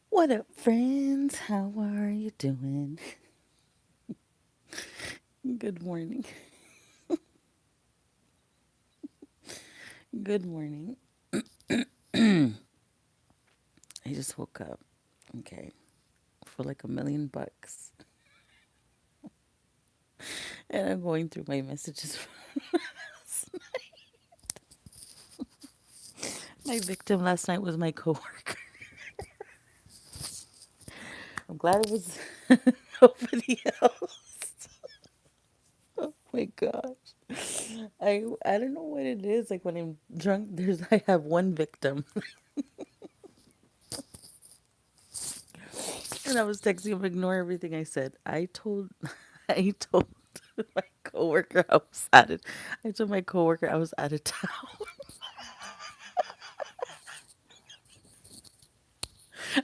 What up, friends? How are you doing? Good morning. Good morning. I just woke up, okay, for like $1,000,000. And I'm going through my messages. My victim last night was my coworker. I'm glad it was nobody else. Oh my gosh. I don't know what it is. Like when I'm drunk, I have one victim. And I was texting him, ignore everything I said. I told my coworker I was out of I told my coworker I was out of town.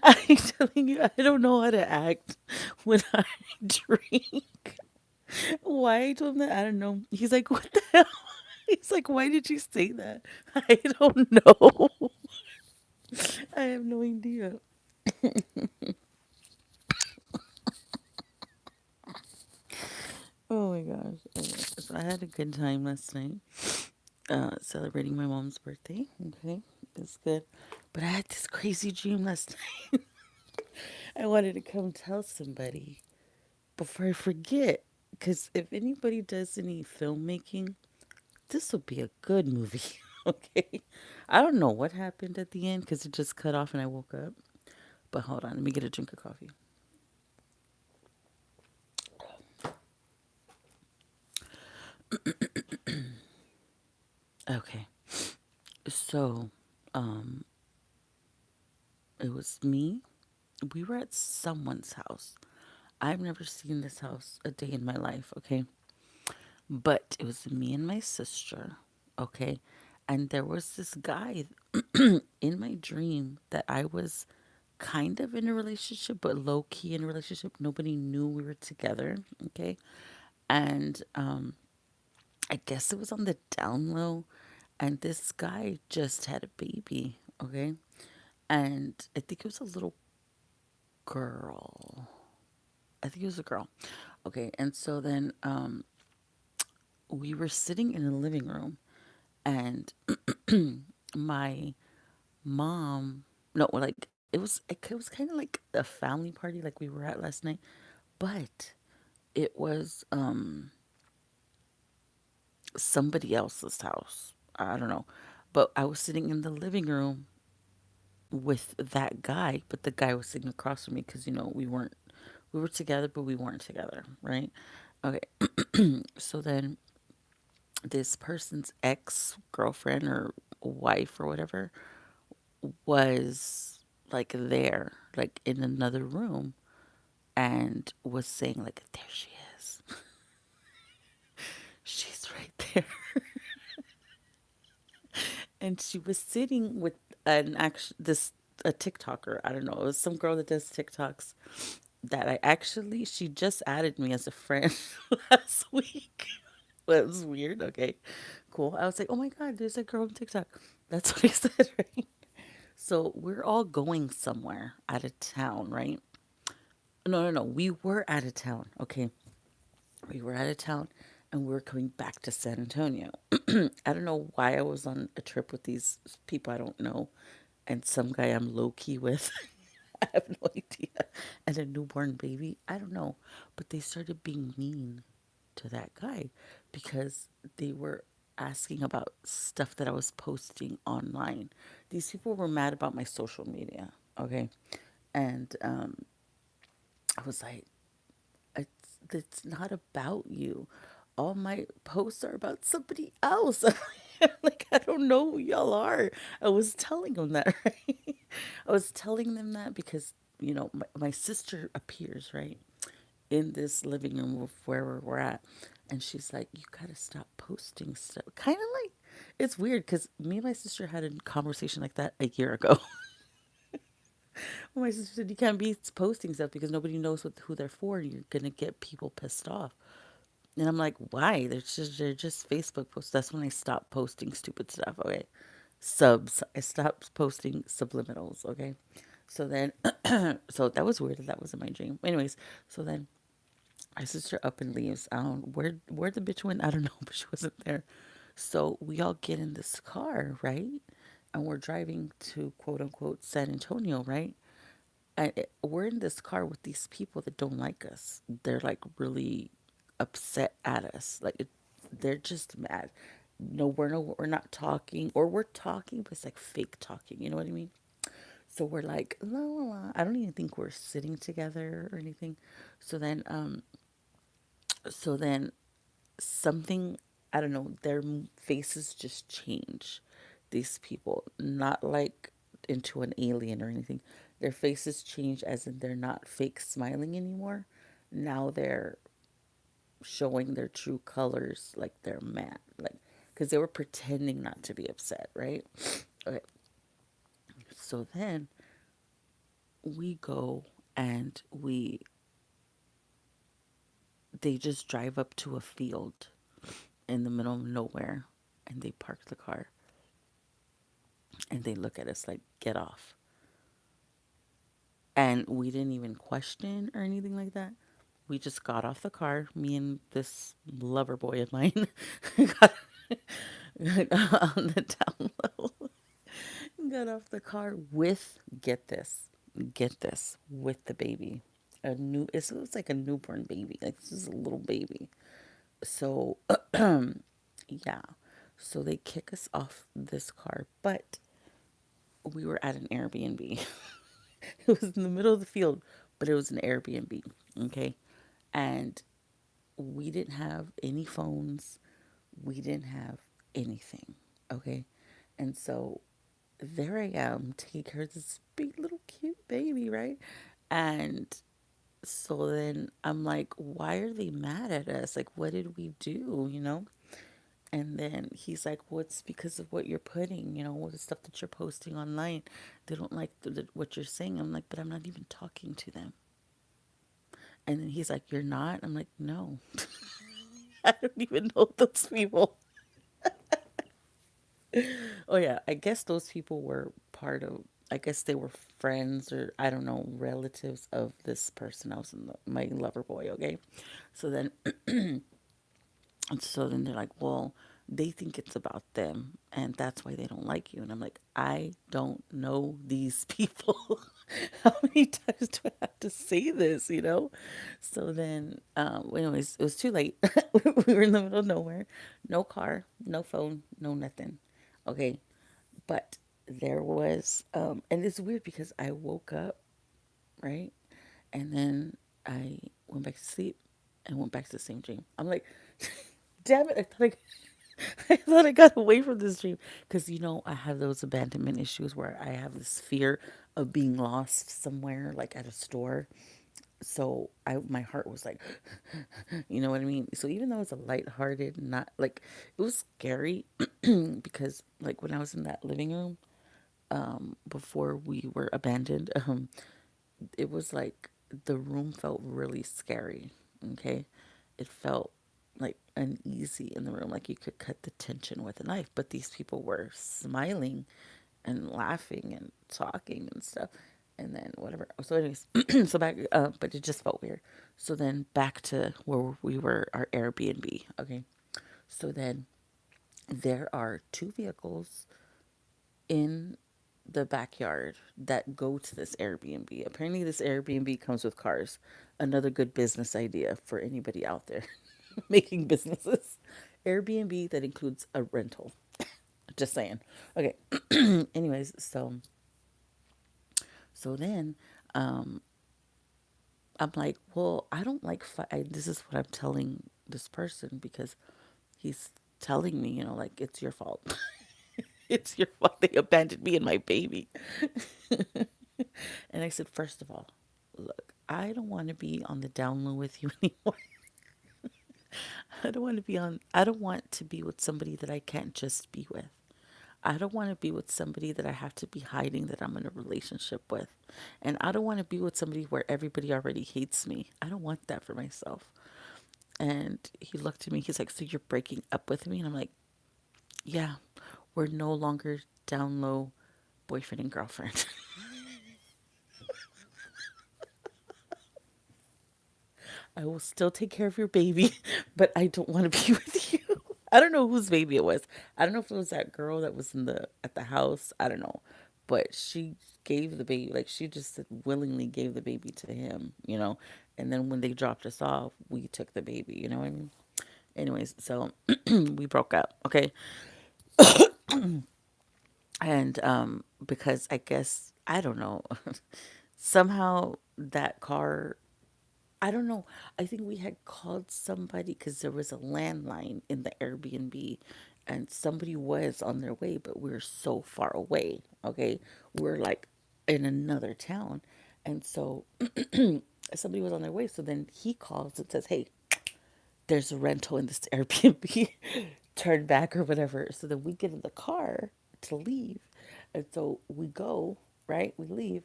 I'm telling you, I don't know how to act when I drink. Why I told him that, I don't know. He's like, what the hell? He's like, why did you say that? I don't know. I have no idea. Oh my gosh. Okay, so I had a good time last night, celebrating my mom's birthday. Okay, it's good. But I had this crazy dream last night. I wanted to come tell somebody before I forget. Because if anybody does any filmmaking, this would be a good movie. Okay. I don't know what happened at the end because it just cut off and I woke up. But hold on, let me get a drink of coffee. Okay. So, um, it was me. We were at someone's house. I've never seen this house a day in my life, okay? But it was me and my sister, okay? And there was this guy in my dream that I was kind of in a relationship, but low key in a relationship. Nobody knew we were together, okay? And I guess it was on the down low. And this guy just had a baby, okay? And I think it was a little girl. I think it was a girl. Okay, and so then we were sitting in the living room, and my mom, no, like it was kind of like a family party like we were at last night, but it was somebody else's house. I don't know, but I was sitting in the living room with that guy, but the guy was sitting across from me because we were together, but we weren't together, right? Okay, so then this person's ex girlfriend or wife or whatever was like there, like in another room, and was saying, like, there she is. She's right there. And she was sitting with an actual, this, a TikToker. I don't know. It was some girl that does TikToks that she just added me as a friend last week. That was weird. Okay, cool. I was like, oh my God, there's a girl on TikTok. That's what I said, right? So we're all going somewhere out of town, right? No, no, no. We were out of town. Okay. We were out of town and we were coming back to San Antonio. I don't know why I was on a trip with these people I don't know and some guy I'm low key with. I have no idea. And a newborn baby. I don't know. But they started being mean to that guy because they were asking about stuff that I was posting online. These people were mad about my social media. Okay. And I was like, it's not about you. All my posts are about somebody else. Like, I don't know who y'all are. I was telling them that, right? I was telling them that because, my sister appears, right, in this living room of where we're at. And she's like, you gotta stop posting stuff. Kind of like, it's weird because me and my sister had a conversation like that a year ago. My sister said, you can't be posting stuff because nobody knows who they're for. You're gonna get people pissed off. And I'm like, why? They're just Facebook posts. That's when I stopped posting stupid stuff. Okay. subs. I stopped posting subliminals. Okay. So then, so that was weird. That was in my dream. Anyways, so then my sister up and leaves. I don't where the bitch went. I don't know, but she wasn't there. So we all get in this car, right? And we're driving to quote unquote San Antonio, right? And we're in this car with these people that don't like us. They're like really upset at us. They're just mad. We're not talking, or we're talking, but it's like fake talking. You know what I mean? So we're like la la la. I don't even think we're sitting together or anything. So then, so then something, I don't know, their faces just change. These people, not like into an alien or anything. Their faces change as in they're not fake smiling anymore. Now they're showing their true colors, like they're mad, like because they were pretending not to be upset, right? Okay, so then we go and they just drive up to a field in the middle of nowhere and they park the car and they look at us like, get off. And we didn't even question or anything like that. We just got off the car. Me and this lover boy of mine got on the down low, got off the car with, get this, with the baby. It was like a newborn baby. Like, this is a little baby. So, yeah. So they kick us off this car, but we were at an Airbnb. It was in the middle of the field, but it was an Airbnb. Okay. And we didn't have any phones. We didn't have anything. Okay. And so there I am taking care of this big little cute baby, right? And so then I'm like, why are they mad at us? Like, what did we do, you know? And then he's like, well, it's because of what you're putting, all the stuff that you're posting online. They don't like what you're saying. I'm like, but I'm not even talking to them. And then he's like, you're not? I'm like, no. I don't even know those people. Oh, yeah. I guess those people were I guess they were friends or I don't know, relatives of this person. I was my lover boy, okay? So then so then they're like, well, they think it's about them and that's why they don't like you. And I'm like, I don't know these people. How many times do I have to say this? So then, anyways, it was too late. We were in the middle of nowhere, no car, no phone, no nothing. Okay. But there was, and it's weird because I woke up, right? And then I went back to sleep and went back to the same dream. I'm like, damn it, I thought I got away from this dream because I have those abandonment issues where I have this fear of being lost somewhere, like at a store. So my heart was like, you know what I mean. So even though it's a lighthearted, not like it was scary because like when I was in that living room before we were abandoned, it was like the room felt really scary. Okay, it felt like uneasy in the room, like you could cut the tension with a knife. But these people were smiling and laughing and talking and stuff. And then whatever. So, anyways, so back, but it just felt weird. So then back to where we were, our Airbnb. Okay. So then there are two vehicles in the backyard that go to this Airbnb. Apparently, this Airbnb comes with cars. Another good business idea for anybody out there making businesses. Airbnb that includes a rental. Just saying. Okay. Anyways, so then I'm like, well, I don't like this is what I'm telling this person because he's telling me, like it's your fault. It's your fault they abandoned me and my baby. And I said, first of all, look, I don't want to be on the down low with you anymore. I don't want to be with somebody that I can't just be with. I don't want to be with somebody that I have to be hiding that I'm in a relationship with. And I don't want to be with somebody where everybody already hates me. I don't want that for myself. And he looked at me, he's like, so you're breaking up with me? And I'm like, yeah. We're no longer down low boyfriend and girlfriend. I will still take care of your baby, but I don't want to be with you. I don't know whose baby it was. I don't know if it was that girl that was in the at the house. I don't know. But she gave the baby, like she just willingly gave the baby to him, you know. And then when they dropped us off, we took the baby, you know what I mean? Anyways, so we broke up, okay? And because I guess I don't know, somehow that car, I don't know. I think we had called somebody because there was a landline in the Airbnb and somebody was on their way, but we are so far away. Okay. We're like in another town. And so somebody was on their way. So then he calls and says, "Hey, there's a rental in this Airbnb." Turn back or whatever. So then we get in the car to leave. And so we go, right? We leave.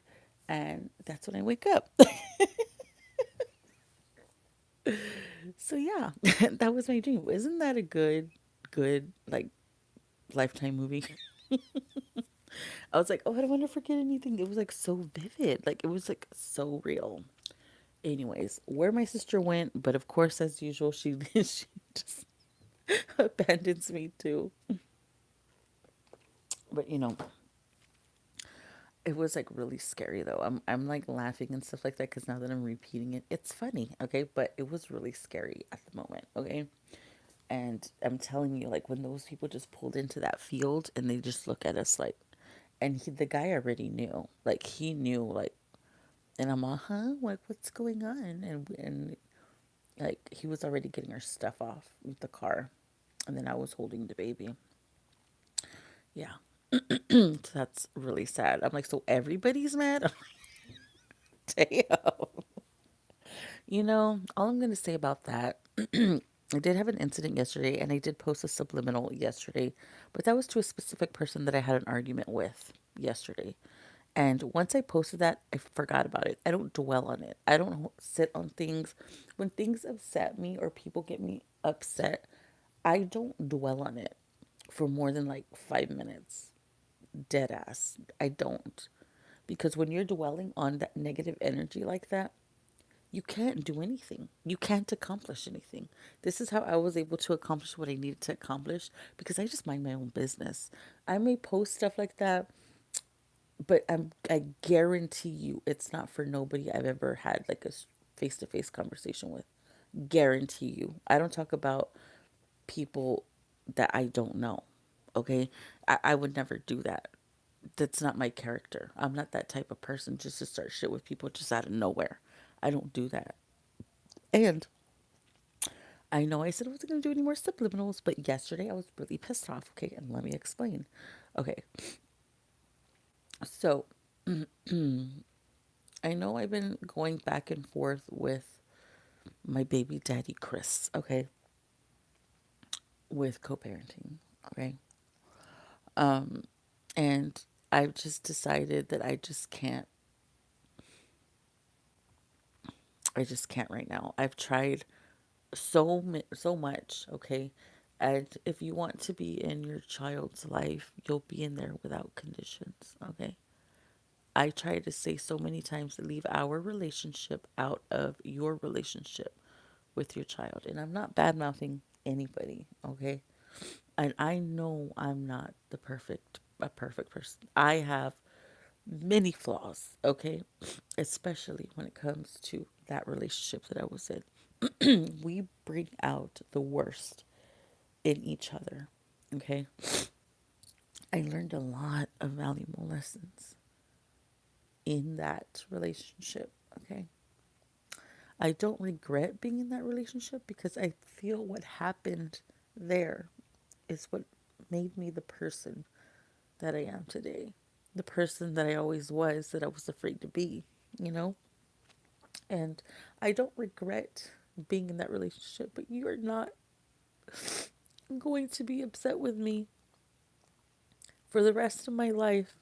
And that's when I wake up. So yeah, that was my dream. Isn't that a good like lifetime movie? I was like, oh, I don't want to forget anything. It was like so vivid, like it was like so real. Anyways, where my sister went, but of course, as usual, she she just abandons me too. But it was like really scary though. I'm like laughing and stuff like that because now that I'm repeating it, it's funny. Okay, but it was really scary at the moment. Okay. And I'm telling you, like when those people just pulled into that field and they just look at us like, and the guy already knew, like he knew, like, and I'm all, huh, like what's going on? And like he was already getting our stuff off with the car, and then I was holding the baby. Yeah, so that's really sad. I'm like, so everybody's mad. I'm like, damn. All I'm gonna say about that. I did have an incident yesterday, and I did post a subliminal yesterday, but that was to a specific person that I had an argument with yesterday. And once I posted that, I forgot about it. I don't dwell on it. I don't sit on things. When things upset me or people get me upset, I don't dwell on it for more than like 5 minutes. Dead ass. I don't. Because when you're dwelling on that negative energy like that, you can't do anything. You can't accomplish anything. This is how I was able to accomplish what I needed to accomplish because I just mind my own business. I may post stuff like that, but I guarantee you it's not for nobody I've ever had like a face to face conversation with. Guarantee you. I don't talk about people that I don't know. Okay? I would never do that. That's not my character. I'm not that type of person just to start shit with people just out of nowhere. I don't do that. And I know I said I wasn't going to do any more subliminals, but yesterday I was really pissed off. Okay, and let me explain. Okay, so I know I've been going back and forth with my baby daddy, Chris, okay, with co parenting, okay. And I've just decided that I just can't right now. I've tried so much, okay. And if you want to be in your child's life, you'll be in there without conditions, okay. I try to say so many times to leave our relationship out of your relationship with your child. And I'm not bad mouthing anybody, okay? And I know I'm not a perfect person. I have many flaws, okay? Especially when it comes to that relationship that I was in. We bring out the worst in each other, okay? I learned a lot of valuable lessons in that relationship, okay? I don't regret being in that relationship because I feel what happened there is what made me the person that I am today. The person that I always was, that I was afraid to be, you know? And I don't regret being in that relationship, but you are not going to be upset with me for the rest of my life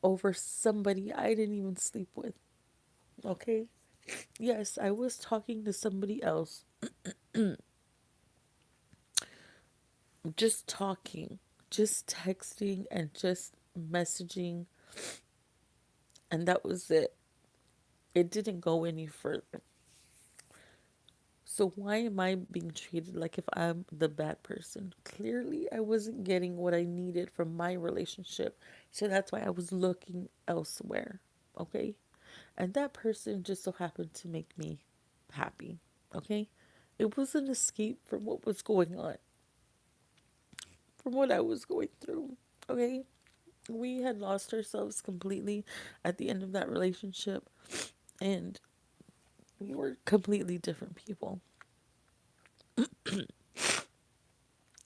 over somebody I didn't even sleep with, okay? Yes, I was talking to somebody else, just talking, just texting and just messaging, and that was it. It didn't go any further. So why am I being treated like if I'm the bad person? Clearly, I wasn't getting what I needed from my relationship. So that's why I was looking elsewhere. Okay? And that person just so happened to make me happy. Okay? It was an escape from what was going on, from what I was going through. Okay? We had lost ourselves completely at the end of that relationship, and we were completely different people,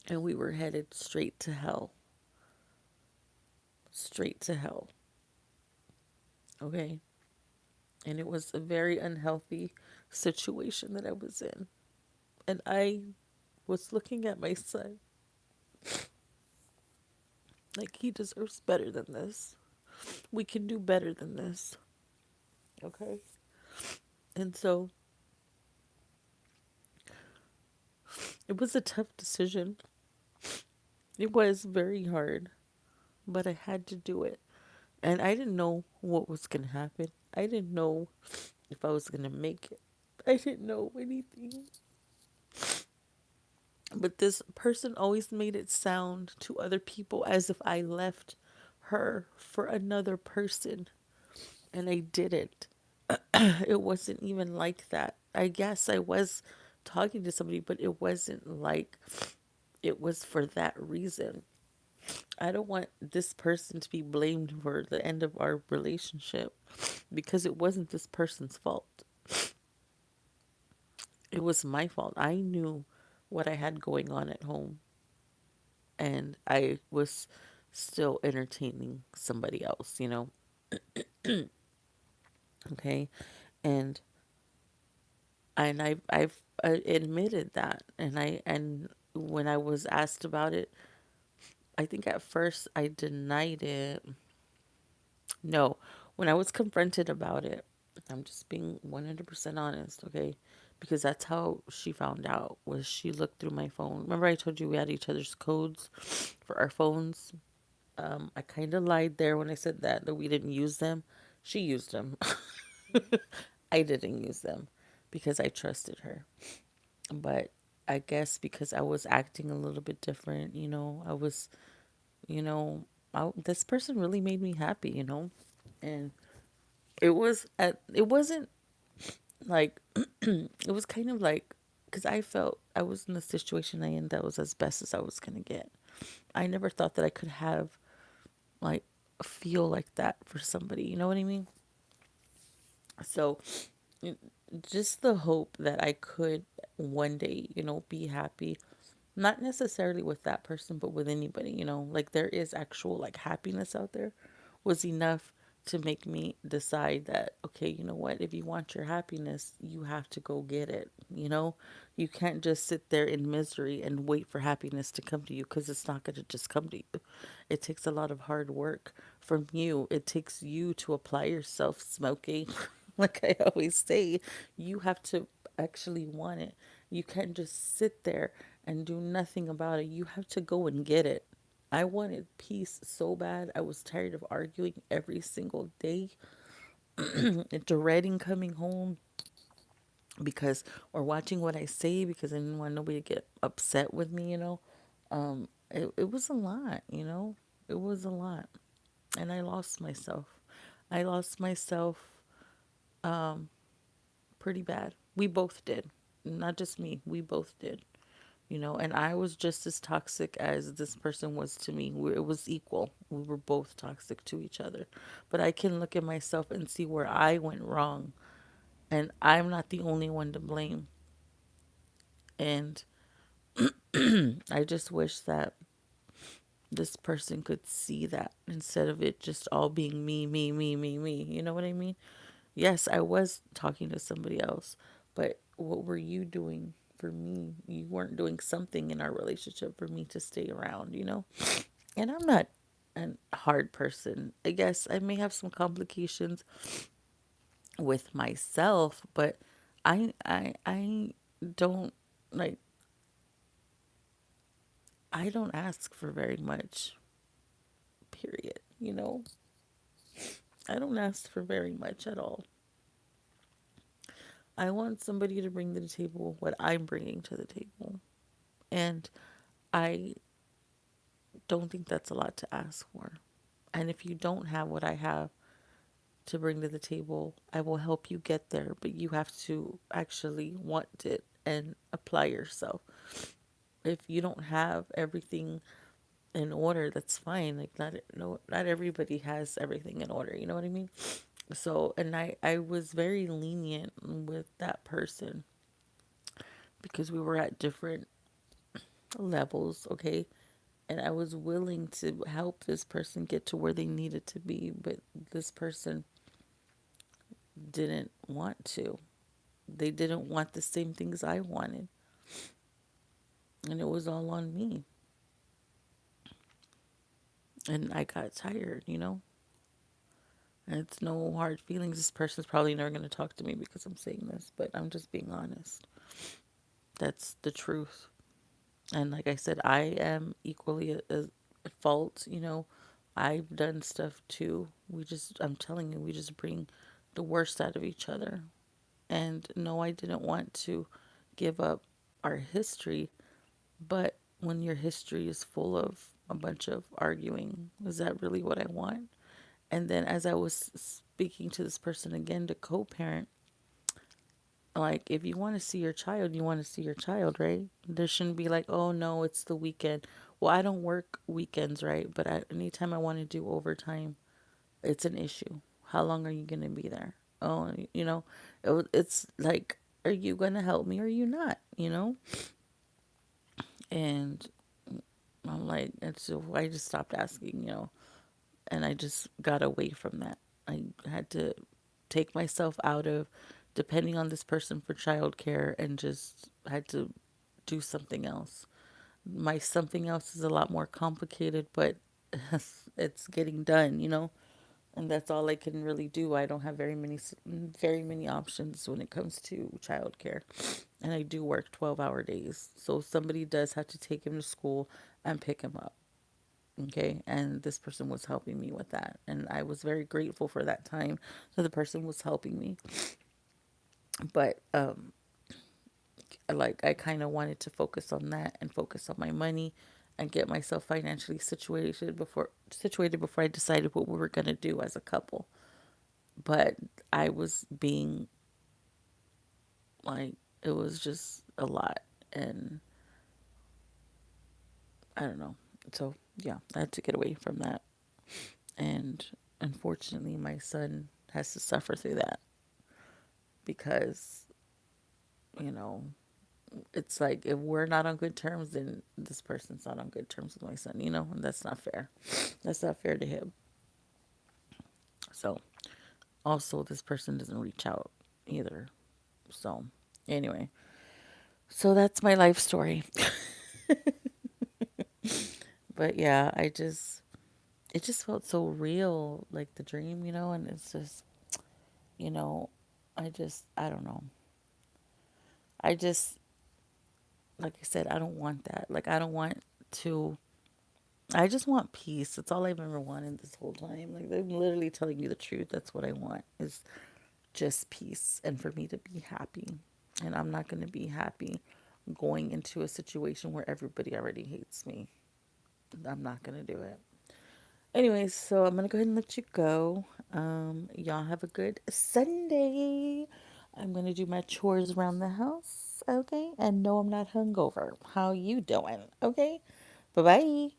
and we were headed straight to hell. Straight to hell. Okay? And it was a very unhealthy situation that I was in. And I was looking at my son like he deserves better than this. We can do better than this. Okay? And so it was a tough decision. It was very hard, but I had to do it. And I didn't know what was going to happen. I didn't know if I was going to make it. I didn't know anything. But this person always made it sound to other people as if I left her for another person. And I didn't. It wasn't even like that. I guess I was talking to somebody, but it wasn't like it was for that reason. I don't want this person to be blamed for the end of our relationship because it wasn't this person's fault. It was my fault. I knew what I had going on at home, and I was still entertaining somebody else, okay? And I've admitted that, and when I was asked about it, I think at first I denied it. No, when I was confronted about it, I'm just being 100% honest, okay? Because that's how she found out, was she looked through my phone. Remember I told you we had each other's codes for our phones? I kind of lied there when I said that we didn't use them. She used them. I didn't use them because I trusted her. But I guess because I was acting a little bit different, I was, you know, this person really made me happy, and it wasn't like, it was kind of like, because I felt I was in the situation I in that was as best as I was going to get. I never thought that I could have, like, feel like that for somebody. You know what I mean? So, it- just the hope that I could one day, be happy. Not necessarily with that person, but with anybody, like there is actual like happiness out there, was enough to make me decide that, okay, you know what, if you want your happiness, you have to go get it. You can't just sit there in misery and wait for happiness to come to you, because it's not going to just come to you. It takes a lot of hard work from you. It takes you to apply yourself, smoking. Like I always say, you have to actually want it. You can't just sit there and do nothing about it. You have to go and get it. I wanted peace so bad. I was tired of arguing every single day and dreading coming home because, or watching what I say, because I didn't want nobody to get upset with me. It was a lot. It was a lot. And I lost myself. I lost myself pretty bad. We both did. Not just me. We both did. And I was just as toxic as this person was to me. It was equal. We were both toxic to each other. But I can look at myself and see where I went wrong, and I'm not the only one to blame. And I just wish that this person could see that instead of it just all being me, me, me, me, me. You know what I mean? Yes, I was talking to somebody else, but what were you doing for me? You weren't doing something in our relationship for me to stay around? And I'm not a hard person. I guess I may have some complications with myself, but I don't, like, I don't ask for very much, period. I don't ask for very much at all. I want somebody to bring to the table what I'm bringing to the table. And I don't think that's a lot to ask for. And if you don't have what I have to bring to the table, I will help you get there, but you have to actually want it and apply yourself. If you don't have everything in order, that's fine. Like not no not everybody has everything in order, you know what I mean? So, and I was very lenient with that person because we were at different levels, okay? And I was willing to help this person get to where they needed to be, but this person didn't want to. They didn't want the same things I wanted, and it was all on me. And I got tired. And it's no hard feelings. This person's probably never going to talk to me because I'm saying this, but I'm just being honest. That's the truth. And like I said, I am equally at fault. I've done stuff too. I'm telling you, we just bring the worst out of each other. And no, I didn't want to give up our history, but when your history is full of a bunch of arguing, is that really what I want? And then as I was speaking to this person again to co parent, like, if you want to see your child, you want to see your child, right? There shouldn't be like, oh no, it's the weekend. Well, I don't work weekends, right? But anytime I want to do overtime, it's an issue. How long are you going to be there? Oh, it's like, are you going to help me or are you not? And I'm like, it's so I just stopped asking, and I just got away from that. I had to take myself out of depending on this person for childcare and just had to do something else. My something else is a lot more complicated, but it's getting done. And that's all I can really do. I don't have very many options when it comes to childcare. And I do work 12-hour days. So somebody does have to take him to school and pick him up. Okay, and this person was helping me with that, and I was very grateful for that time that the person was helping me. But like, I kind of wanted to focus on that and focus on my money and get myself financially situated before I decided what we were going to do as a couple. But I was being like, it was just a lot, and I don't know. So yeah, I had to get away from that, and unfortunately my son has to suffer through that because you know it's like, if we're not on good terms, then this person's not on good terms with my son, and that's not fair. That's not fair to him. So, also, this person doesn't reach out either. So, anyway, so that's my life story. But yeah, it just felt so real, like the dream, and it's just, you know, I don't know. I just, like I said, I don't want that. Like, I don't want to I just want peace. That's all I've ever wanted this whole time. Like, I'm literally telling you the truth. That's what I want, is just peace and for me to be happy. And I'm not going to be happy going into a situation where everybody already hates me. I'm not going to do it. Anyways, so I'm going to go ahead and let you go. Y'all have a good Sunday. I'm going to do my chores around the house, okay? And no, I'm not hungover. How you doing? Okay? Bye-bye.